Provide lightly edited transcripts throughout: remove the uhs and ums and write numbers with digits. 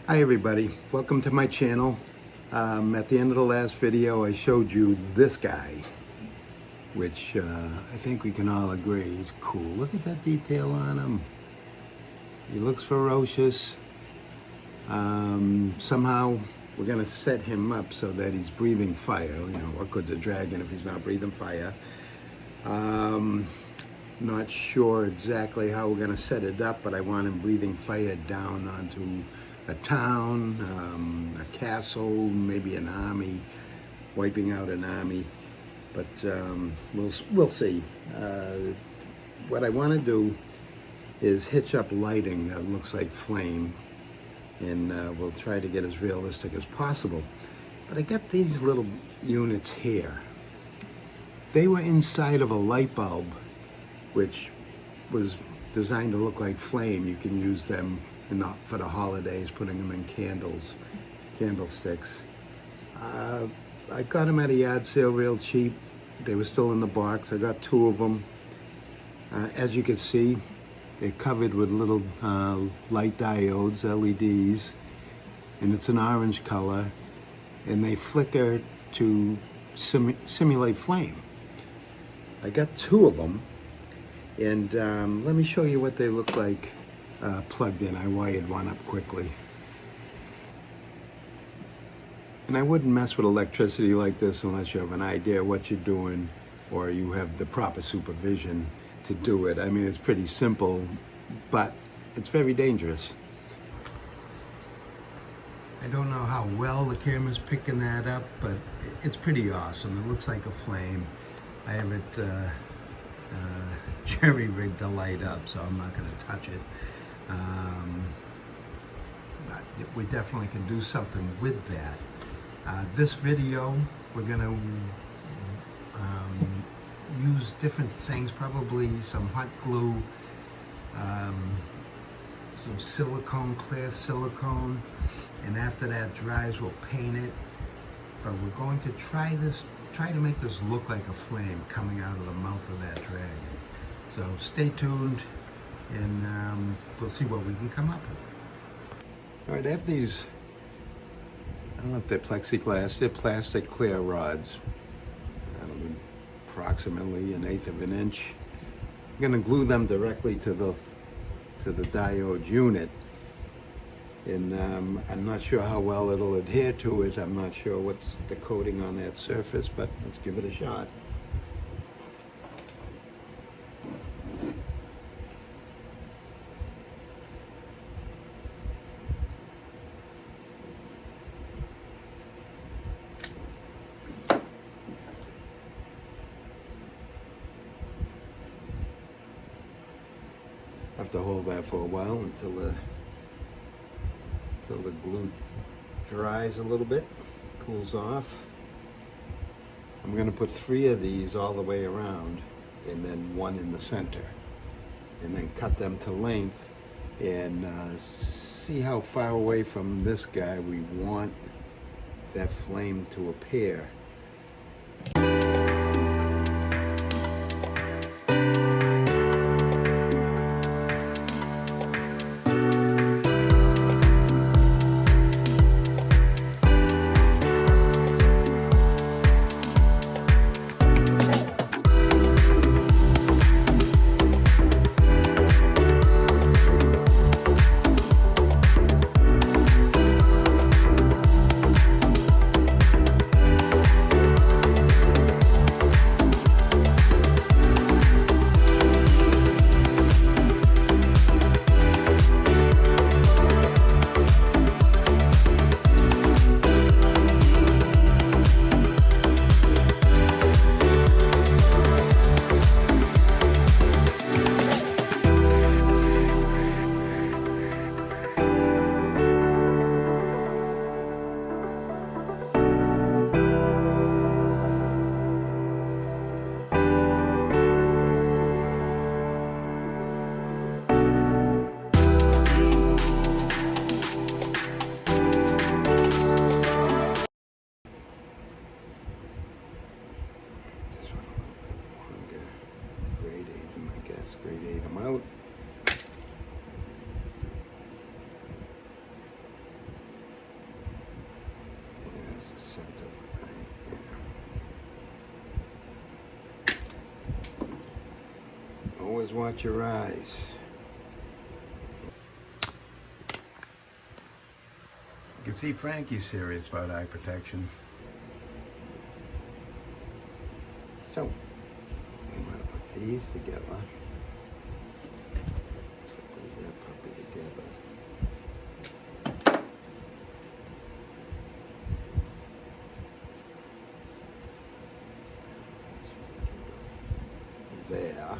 Hi everybody, welcome to my channel. At the end of the last video I showed you this guy, which I think we can all agree is cool. Look at that detail on him. He looks ferocious. Somehow we're going to set him up so that he's breathing fire. You know, what good's a dragon if he's not breathing fire? Not sure exactly how we're going to set it up, but I want him breathing fire down onto a town, a castle, maybe an army, wiping out an army. But we'll see. What I want to do is hitch up lighting that looks like flame, and we'll try to get as realistic as possible. But I got these little units here. They were inside of a light bulb, which was designed to look like flame. You can use them not for the holidays, putting them in candlesticks. I got them at a yard sale real cheap. They were still in the box. I got 2 of them. As you can see, they're covered with little light diodes, LEDs, and it's an orange color, and they flicker to simulate flame. I got 2 of them, and let me show you what they look like plugged in. I wired one up quickly. And I wouldn't mess with electricity like this unless you have an idea what you're doing or you have the proper supervision to do it. I mean, it's pretty simple, but it's very dangerous. I don't know how well the camera's picking that up, but it's pretty awesome. It looks like a flame. I have it jerry-rigged to light up, so I'm not going to touch it. We definitely can do something with that. This video, we're going to use different things, probably some hot glue, some silicone, clear silicone, and after that dries, we'll paint it. But we're going to try to make this look like a flame coming out of the mouth of that dragon. So stay tuned, and we'll see what we can come up with. All right, I have these, I don't know if they're plexiglass, they're plastic clear rods, approximately 1/8 of an inch. I'm going to glue them directly to the diode unit, and I'm not sure how well it'll adhere to it. I'm not sure what's the coating on that surface, but let's give it a shot. Have to hold that for a while until the glue dries a little bit, cools off. I'm going to put 3 of these all the way around, and then 1 in the center, and then cut them to length, and see how far away from this guy we want that flame to appear. Always watch your eyes. You can see Frankie's serious about eye protection. So, we want to put these together. Put that puppy together. There.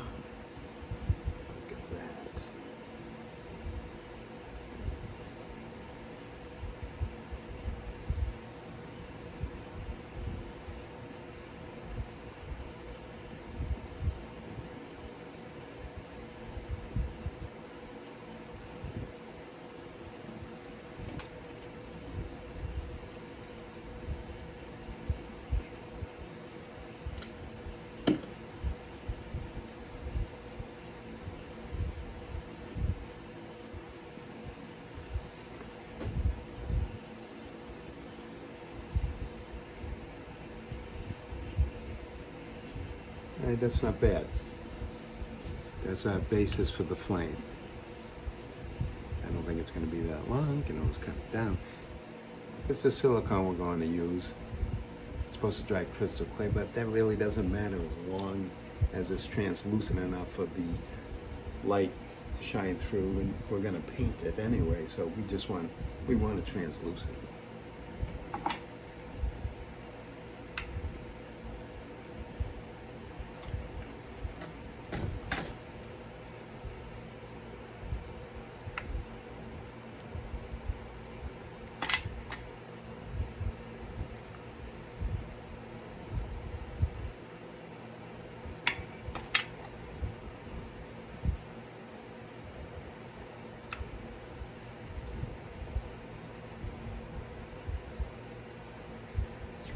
Look at that. Hey, that's not bad. That's our basis for the flame. I don't think it's going to be that long. You can always cut it down. It's the silicone we're going to use. It's supposed to dry crystal clear, but that really doesn't matter as long as it's translucent enough for the light to shine through. And we're going to paint it anyway, so we want it translucent.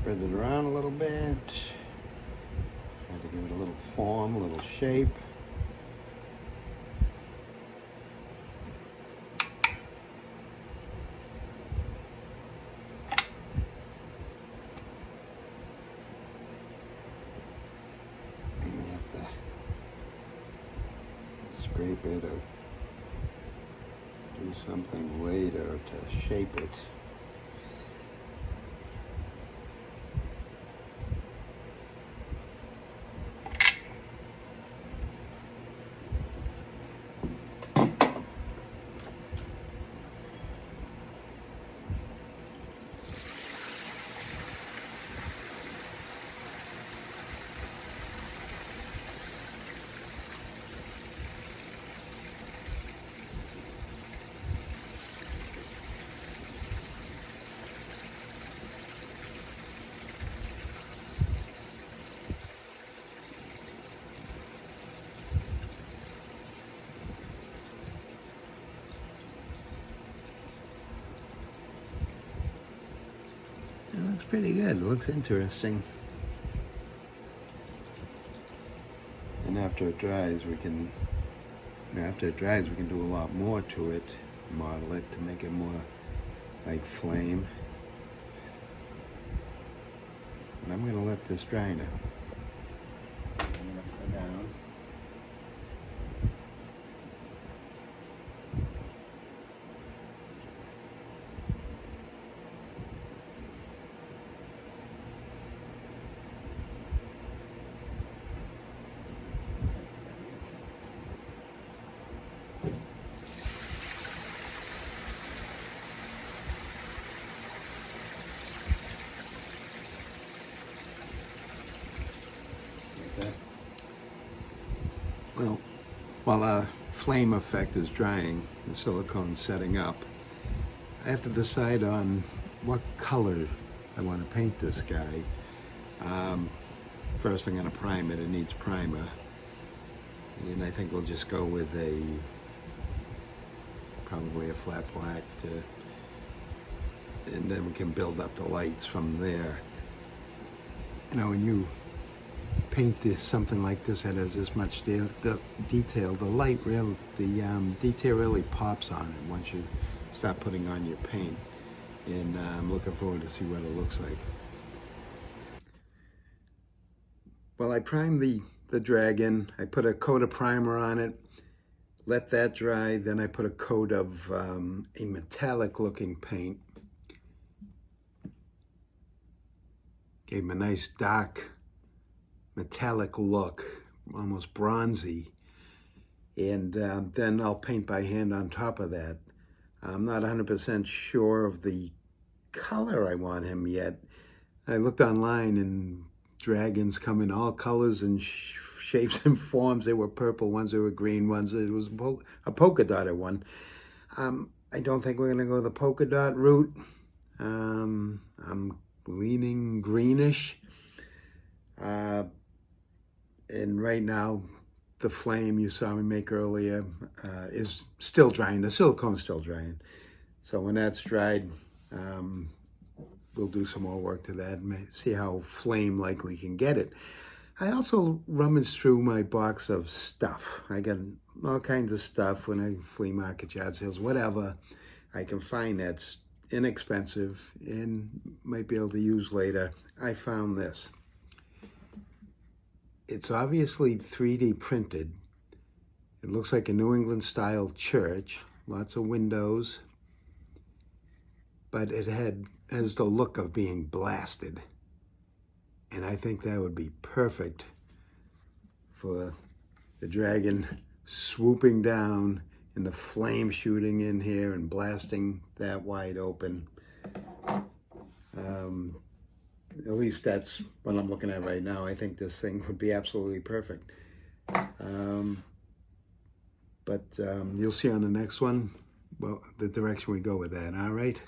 Spread it around a little bit. Try to give it a little form, a little shape. You may have to scrape it or do something later to shape it. It looks pretty good. It looks interesting. And after it dries, we can do a lot more to it, model it to make it more like flame. And I'm going to let this dry now. Upside down. Well, while our flame effect is drying, the silicone's setting up, I have to decide on what color I want to paint this guy. First I'm going to prime it. It needs primer. And I think we'll just go with probably a flat black and then we can build up the lights from there. You know, when you paint something like this that has this much detail, the detail really pops on it once you start putting on your paint. And I'm looking forward to see what it looks like. Well, I primed the the dragon. I put a coat of primer on it, let that dry. Then I put a coat of a metallic looking paint. Gave him a nice dark metallic look, almost bronzy. And then I'll paint by hand on top of that. I'm not 100% sure of the color I want him yet. I looked online and dragons come in all colors and shapes and forms. There were purple ones, there were green ones. It was a polka dotted one. I don't think we're gonna go the polka dot route. I'm leaning greenish. And right now, the flame you saw me make earlier is still drying. The silicone's still drying. So when that's dried, we'll do some more work to that and see how flame-like we can get it. I also rummaged through my box of stuff. I got all kinds of stuff when I flea market, yard sales, whatever I can find that's inexpensive and might be able to use later. I found this. It's obviously 3D printed. It looks like a New England style church, lots of windows, but it has the look of being blasted. And I think that would be perfect for the dragon swooping down and the flame shooting in here and blasting that wide open. At least that's what I'm looking at right now. I think this thing would be absolutely perfect. But you'll see on the next one, well, the direction we go with that, all right?